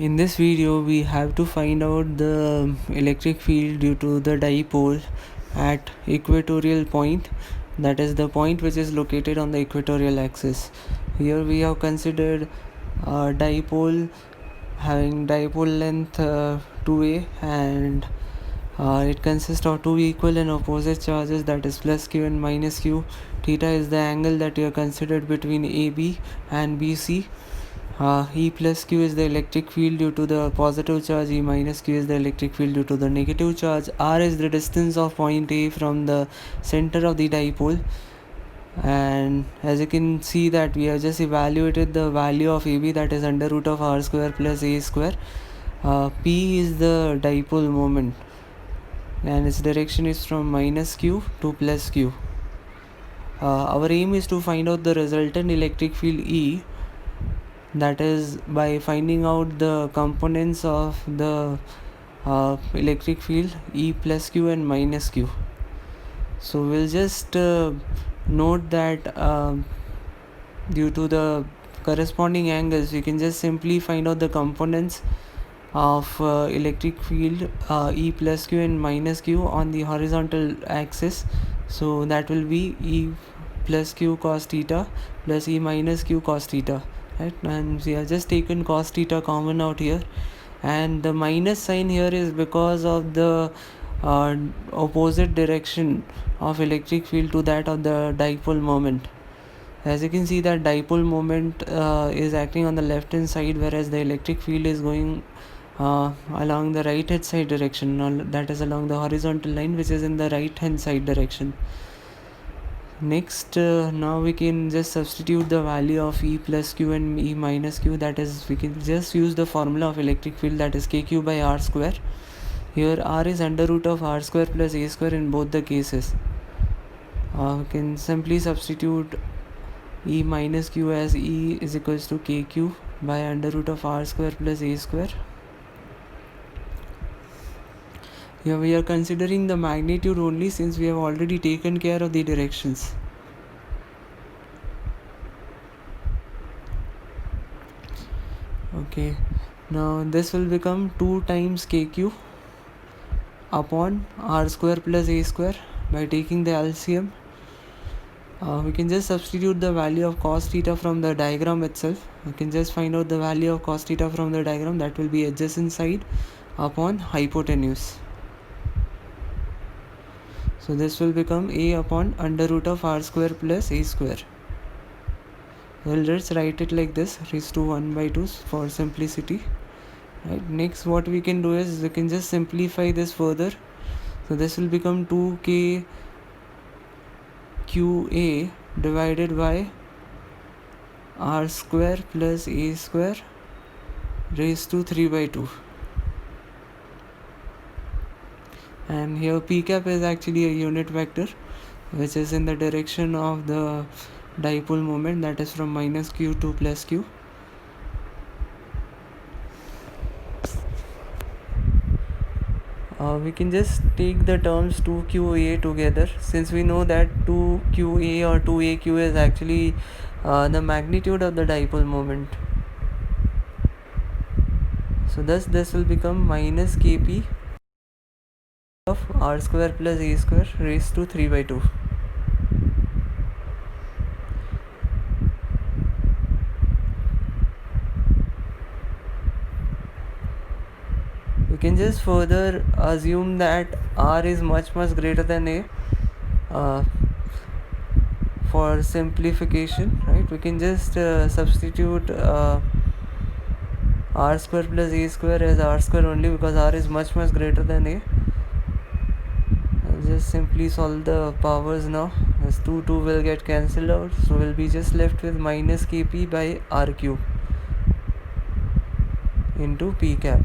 In this video we have to find out the electric field due to the dipole at equatorial point, that is the point which is located on the equatorial axis. Here we have considered a dipole having dipole length 2a, and it consists of two equal and opposite charges, that is plus q and minus q. Theta is the angle that you have considered between AB and BC. E plus q is the electric field due to the positive charge, E minus q is the electric field due to the negative charge. R is the distance of point A from the center of the dipole, and as you can see that we have just evaluated the value of AB, that is under root of r square plus a square. P is the dipole moment and its direction is from minus q to plus q. Our aim is to find out the resultant electric field E, that is by finding out the components of the electric field E plus q and minus q. So we'll just note that due to the corresponding angles we can just simply find out the components of electric field E plus q and minus q on the horizontal axis. So that will be E plus q cos theta plus E minus q cos theta, right? And we have just taken cos theta common out here, and the minus sign here is because of the opposite direction of electric field to that of the dipole moment. As you can see that dipole moment is acting on the left hand side, whereas the electric field is going along the right hand side direction, that is along the horizontal line which is in the right hand side direction. Next, now we can just substitute the value of E plus q and E minus q, that is we can just use the formula of electric field, that is kq by r square. Here r is under root of r square plus a square in both the cases. We can simply substitute E minus q as E is equals to kq by under root of r square plus a square. Here we are considering the magnitude only, since we have already taken care of the directions. Okay, now this will become 2 times kq upon r square plus a square. By taking the LCM, we can just substitute the value of cos theta from the diagram itself. We can just find out the value of cos theta from the diagram, that will be adjacent side upon hypotenuse. So this will become a upon under root of r square plus a square. Well, let's write it like this, raised to 1 by 2 for simplicity. Right. Next, what we can do is we can just simplify this further. So this will become 2k qa divided by r square plus a square raised to 3 by 2. And here p cap is actually a unit vector which is in the direction of the dipole moment, that is from minus q to plus q. We can just take the terms 2qa together, since we know that 2qa or 2aq is actually the magnitude of the dipole moment. So thus this will become minus kp of r square plus a square raised to 3 by 2. We can just further assume that r is much greater than a for simplification, right? We can just substitute r square plus a square as r square only, because r is much greater than a. I'll just simply solve the powers now, as 2 will get cancelled out, so we'll be just left with minus kp by r cube into p cap.